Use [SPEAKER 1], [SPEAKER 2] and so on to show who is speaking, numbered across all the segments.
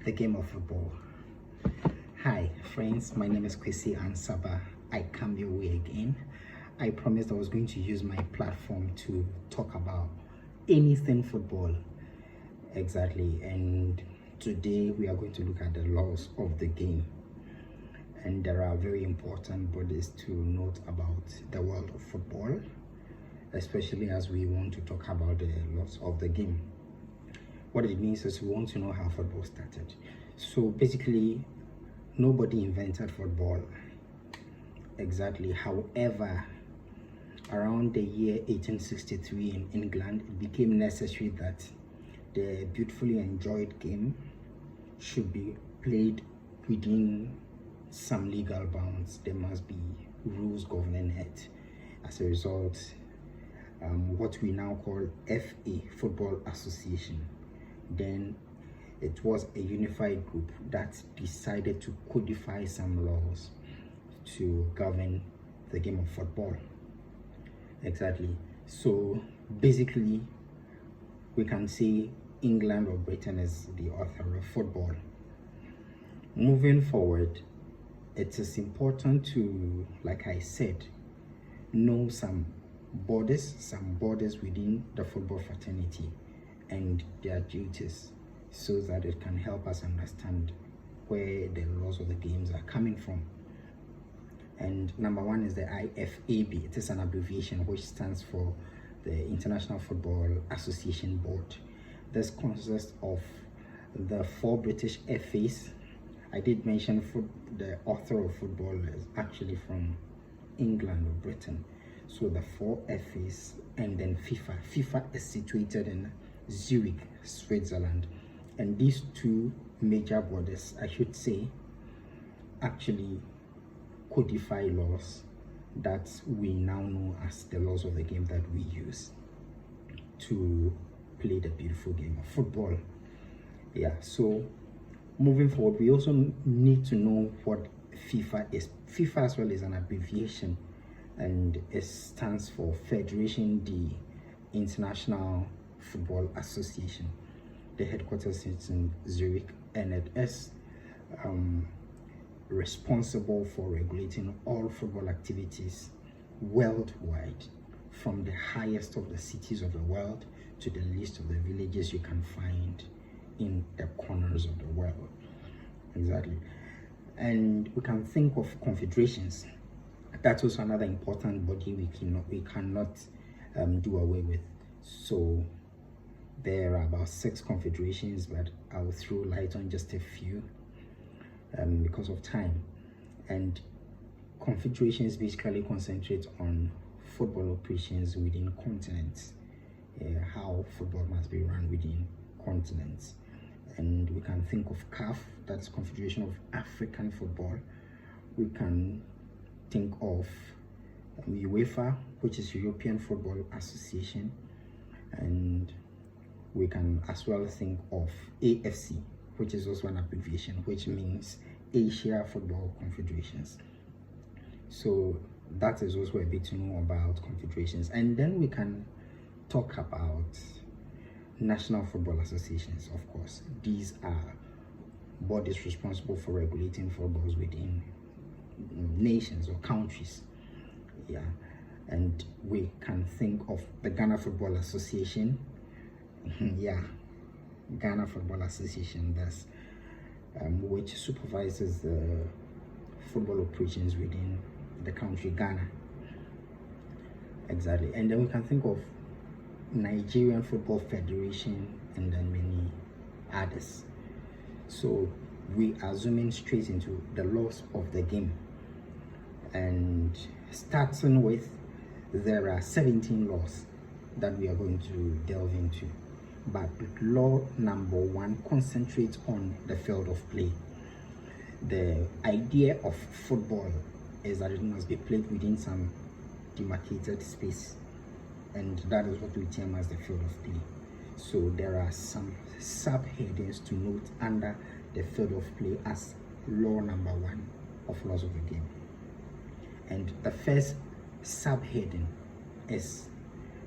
[SPEAKER 1] the game of football. Hi friends, my name is Kwesi Ansaba. I come your way again. I promised I was going to use my platform to talk about anything football. Exactly, and today we are going to look at the laws of the game. And there are very important bodies to note about the world of football, especially as we want to talk about the laws of the game. What it means is we want to know how football started. So basically, nobody invented football. Exactly. However, around the year 1863 in England, it became necessary that the beautifully enjoyed game should be played within some legal bounds. There must be rules governing it. As a result, what we now call FA, Football Association, then it was a unified group that decided to codify some laws to govern the game of football. Exactly. So basically, we can say England or Britain is the author of football. Moving forward, it is important to, like I said, know some borders within the football fraternity and their duties, so that it can help us understand where the laws of the games are coming from. And number one is the IFAB. It is an abbreviation which stands for the International Football Association Board. This consists of the 4 British FAs. I did mention the author of football is actually from England or Britain. So the 4 FAs, and then FIFA. FIFA is situated in Zurich, Switzerland. And these 2 major bodies, I should say, actually codify laws that we now know as the laws of the game that we use to play the beautiful game of football. Yeah, so moving forward, we also need to know what FIFA is. FIFA as well is an abbreviation, and it stands for Federation de International Football Association. The headquarters is in Zurich, and it is responsible for regulating all football activities worldwide, from the highest of the cities of the world to the least of the villages you can find in the corners of the world. Exactly. And we can think of confederations. That's also another important body we cannot do away with. So there are about 6 confederations, but I will throw light on just a few because of time. And confederations basically concentrate on football operations within continents, how football must be run within continents. And we can think of CAF, that's Confederation of African Football. We can think of UEFA, which is European Football Association. And we can as well think of AFC, which is also an abbreviation, which means Asia Football Confederations. So that is also a bit to know about confederations. And then we can talk about national football associations. Of course, these are bodies responsible for regulating footballs within nations or countries. Yeah, and we can think of the Ghana Football Association. Yeah, Ghana Football Association, that's which supervises the football operations within the country Ghana. Exactly. And then we can think of Nigerian Football Federation, and then many others. So we are zooming straight into the laws of the game, and starting with, there are 17 laws that we are going to delve into. But law number 1 concentrates on the field of play. The idea of football is that it must be played within some demarcated space, and that is what we term as the field of play. So there are some subheadings to note under the field of play as law number 1 of laws of the game. And the first subheading is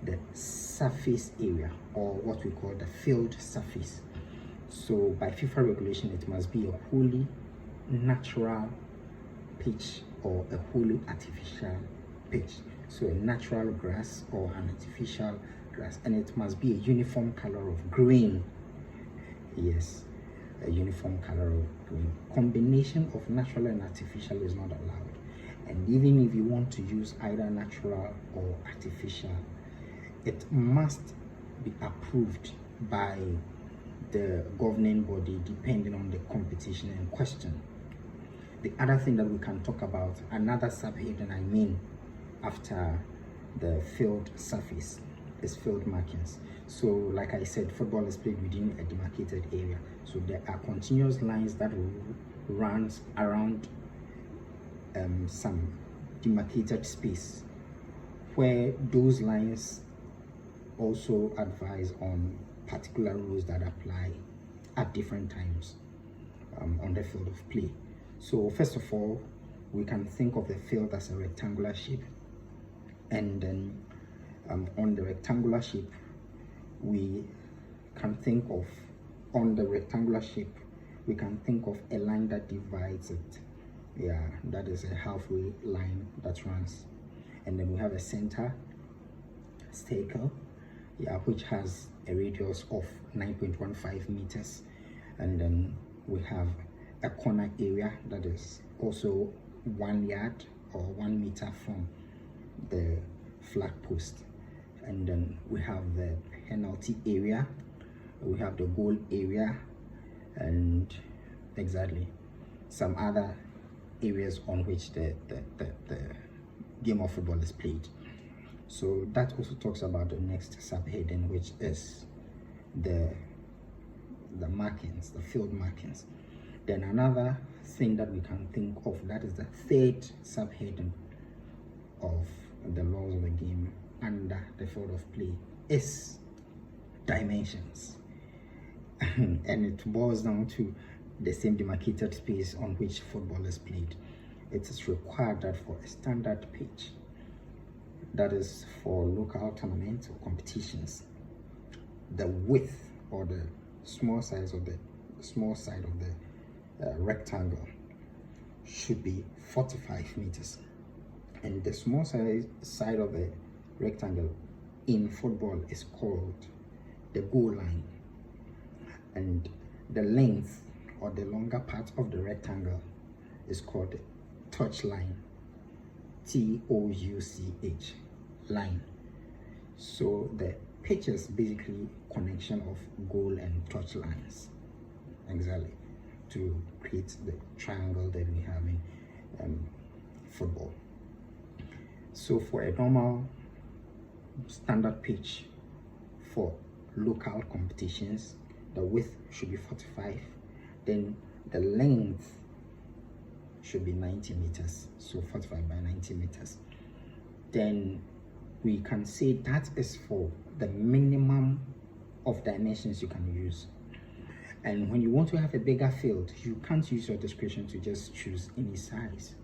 [SPEAKER 1] the surface area, or what we call the field surface. So by FIFA regulation, it must be a wholly natural pitch or a wholly artificial pitch. So a natural grass or an artificial grass, and it must be a uniform color of green. Yes, a uniform color of green. Combination of natural and artificial is not allowed. And even if you want to use either natural or artificial, it must be approved by the governing body depending on the competition in question. The other thing that we can talk about, another subheading I mean after the field surface, is field markings. So like I said, football is played within a demarcated area. So there are continuous lines that runs around some demarcated space, where those lines also advise on particular rules that apply at different times on the field of play. So first of all, we can think of the field as a rectangular shape, and then on the rectangular shape, we can think of, on the rectangular shape, we can think of a line that divides it. Yeah, that is a halfway line that runs. And then we have a center circle, yeah, which has a radius of 9.15 meters. And then we have a corner area that is also 1 yard or 1 meter from the flag post. And then we have the penalty area, we have the goal area, and exactly some other areas on which the game of football is played. So that also talks about the next subheading, which is the markings, the field markings. Then another thing that we can think of, that is the third subheading of the laws of the game under the field of play, is dimensions. And it boils down to the same demarcated space on which football is played. It is required that for a standard pitch, that is for local tournaments or competitions, the width or the small size of the rectangle should be 45 meters, and the small side of the rectangle in football is called the goal line, and the length or the longer part of the rectangle is called the touch line, TOUCH line. So the pitch is basically connection of goal and touch lines, exactly, to create the triangle that we have in football. So for a normal standard pitch for local competitions, the width should be 45, then the length should be 90 meters, so 45 by 90 meters. Then we can say that is for the minimum of dimensions you can use. And when you want to have a bigger field, you can't use your discretion to just choose any size,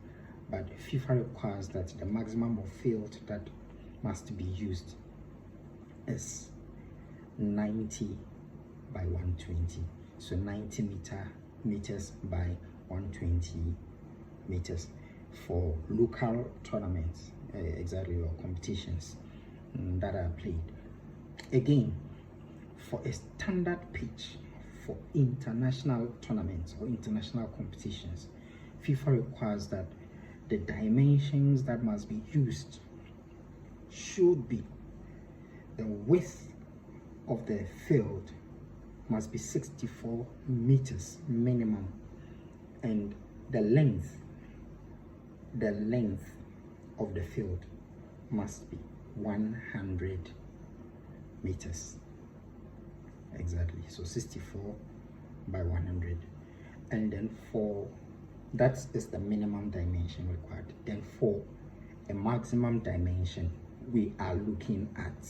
[SPEAKER 1] but FIFA requires that the maximum of field that must be used is 90 by 120, so 90 meters by 120 meters for local tournaments, exactly, or competitions that are played. Again, for a standard pitch for international tournaments or international competitions, FIFA requires that the dimensions that must be used should be: the width of the field must be 64 meters minimum, and the length of the field must be 100 meters, exactly, so 64 by 100. And then for that is the minimum dimension required. Then for a maximum dimension, we are looking at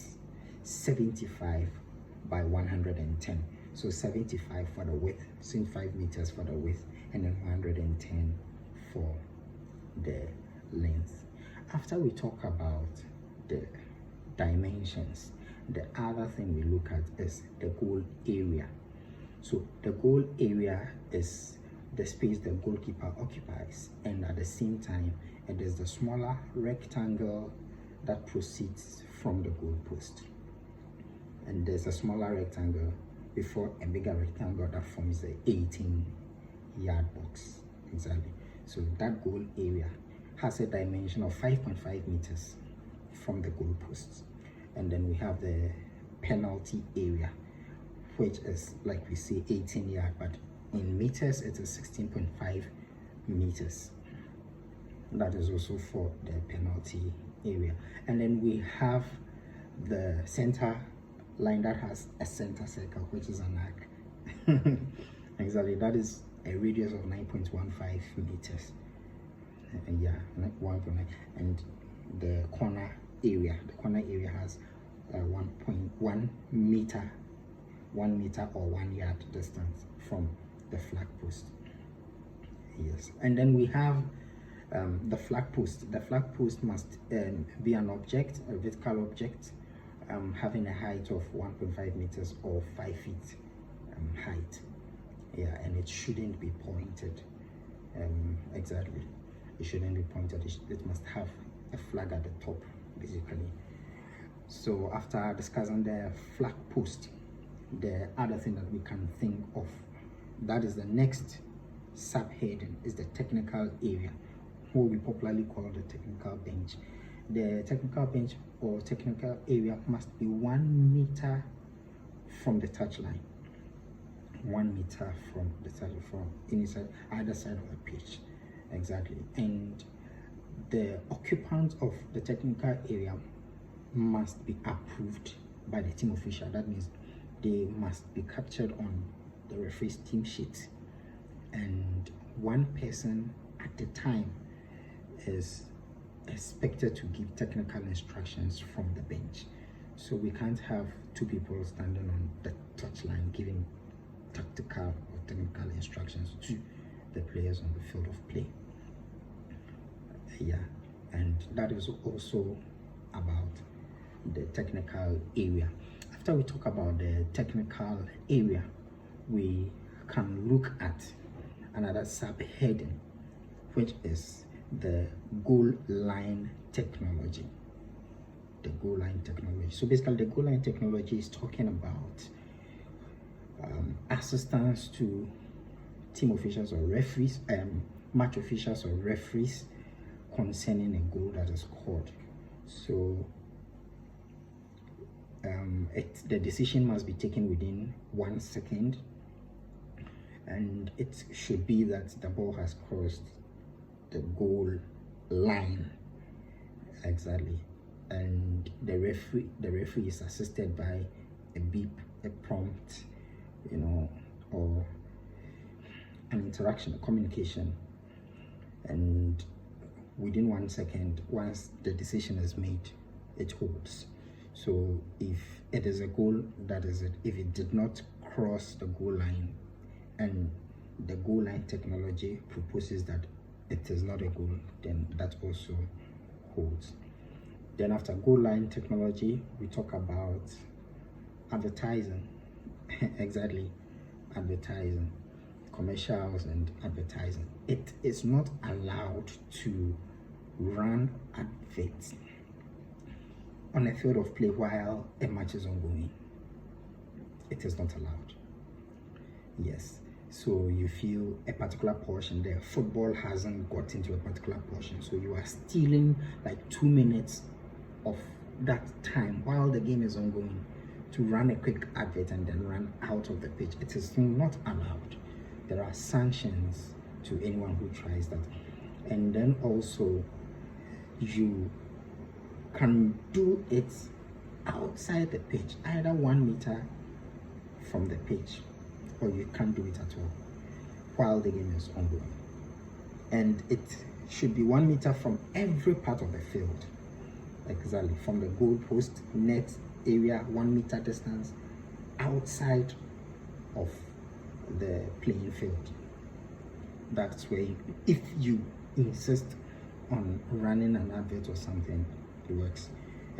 [SPEAKER 1] 75 by 110, so 75 for the width, 5 meters for the width, and then 110 for the length. After we talk about the dimensions, the other thing we look at is the goal area. So the goal area is the space the goalkeeper occupies, and at the same time it is the smaller rectangle that proceeds from the goal post, and there's a smaller rectangle before a bigger rectangle that forms the 18-yard box. Exactly. So that goal area has a dimension of 5.5 meters from the goal posts. And then we have the penalty area, which is, like we say, 18 yard, but in meters it is 16.5 meters. That is also for the penalty area. And then we have the center line that has a center circle, which is an arc. Exactly, that is a radius of 9.15 meters. Yeah, 1.9. And the corner area has 1.1 meter, 1 meter or 1 yard distance from the flag post. Yes, and then we have the flag post. The flag post must be an object, a vertical object, having a height of 1.5 meters or 5 feet height. Yeah, and it shouldn't be pointed. Exactly, it shouldn't be pointed. It must have a flag at the top, basically. So after discussing the flag post, the other thing that we can think of, that is the next subheading, is the technical area, what we popularly call the technical bench. The technical bench or technical area must be 1 meter from the touchline. 1 meter from the touch, from either side of the pitch. Exactly. And the occupants of the technical area must be approved by the team official. That means they must be captured on the referee's team sheet, and one person at a time is expected to give technical instructions from the bench. So we can't have 2 people standing on the touchline giving tactical or technical instructions to the players on the field of play. Yeah, and that is also about the technical area. After we talk about the technical area, we can look at another subheading, which is the goal line technology. The goal line technology. So basically, the goal line technology is talking about assistance to team officials or referees, match officials or referees concerning a goal that is scored. So the decision must be taken within 1 second, and it should be that the ball has crossed the goal line. Exactly. And the referee is assisted by a beep, a prompt, or an interaction, a communication, and within 1 second, once the decision is made, it holds. So if it is a goal, that is it. If it did not cross the goal line and the goal line technology proposes that it is not a goal, then that also holds. Then after goal line technology, we talk about advertising. Exactly, advertising, commercials and advertising. It is not allowed to run adverts on a field of play while a match is ongoing. It is not allowed. Yes. So you feel a particular portion there, football hasn't got into a particular portion, so you are stealing like 2 minutes of that time while the game is ongoing to run a quick advert and then run out of the pitch. It is not allowed. There are sanctions to anyone who tries that. And then also you can do it outside the pitch, either 1 meter from the pitch, or you can't do it at all while the game is ongoing. And it should be 1 meter from every part of the field. Exactly, from the goal post, net area, 1 meter distance outside of the playing field. That's where if you insist on running an advert or something, it works.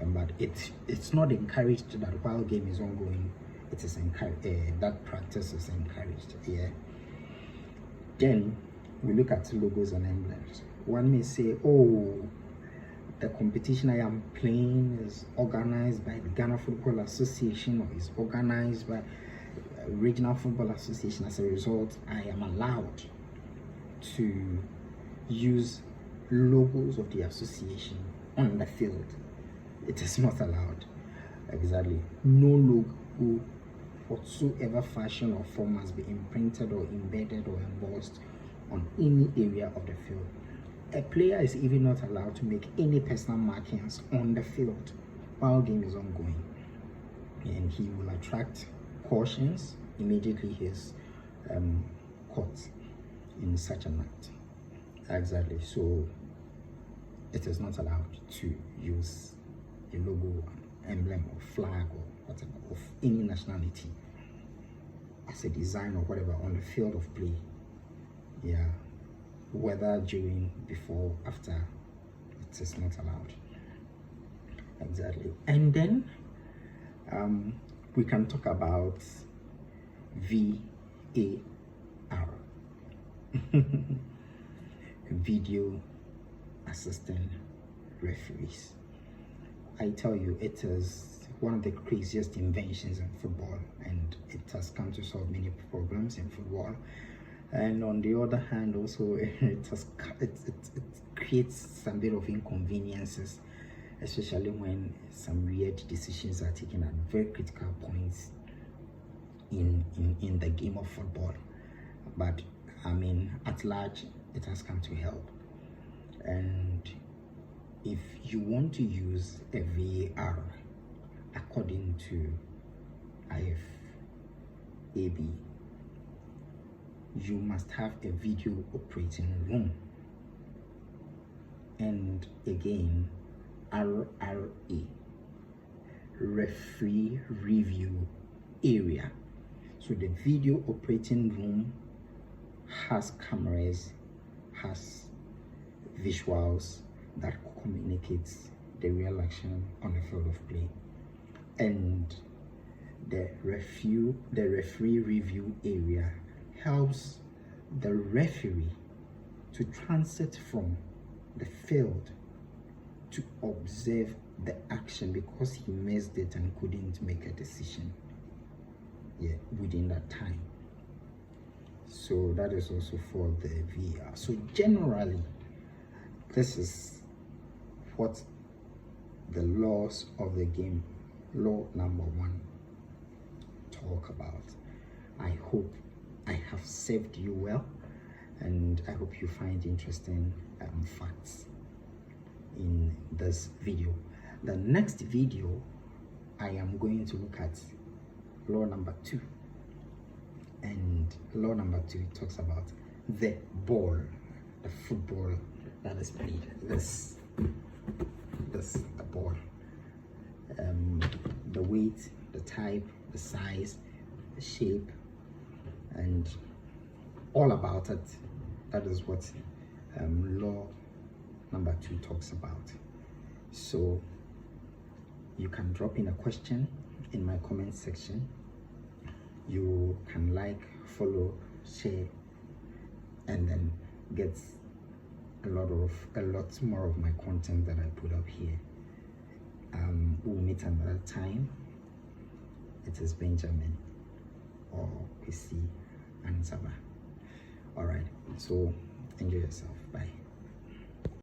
[SPEAKER 1] But it's not encouraged that while game is ongoing, it is encouraged, that practice is encouraged. Yeah. Then we look at logos and emblems. One may say, oh, the competition I am playing is organized by the Ghana Football Association, or is organized by Regional Football Association. As a result, I am allowed to use logos of the association on the field. It is not allowed. Exactly. No logo whatsoever fashion or form must be imprinted or embedded or embossed on any area of the field. A player is even not allowed to make any personal markings on the field while game is ongoing, and he will attract cautions immediately he is caught in such an act. Exactly. So it is not allowed to use a logo, emblem, or flag, or whatever of any nationality as a design or whatever on the field of play. Yeah, whether during, before, after, it is not allowed. Exactly. And then we can talk about VAR, video assistant referees. I tell you, it is one of the craziest inventions in football, and it has come to solve many problems in football. And on the other hand, also it creates some bit of inconveniences, especially when some weird decisions are taken at very critical points in the game of football. But I mean, at large, it has come to help. And if you want to use a VAR according to IFAB, you must have a video operating room, and again, RRA, referee review area. So the video operating room has cameras, has visuals that communicates the real action on the field of play, and the referee review area helps the referee to transit from the field to observe the action, because he missed it and couldn't make a decision within that time. So that is also for the VAR. So generally, this is what the laws of the game, law number 1, talk about. I hope I have served you well, and I hope you find interesting facts in this video. The next video, I am going to look at law number 2, and law number 2 talks about the ball, the football that is played. This the ball, the weight, the type, the size, the shape, and all about it. That is what law number 2 talks about. So you can drop in a question in my comment section. You can like, follow, share, and then get a lot more of my content that I put up here. We'll meet another time. It is Benjamin or Kwesi Ansaba. All right, so enjoy yourself. Bye.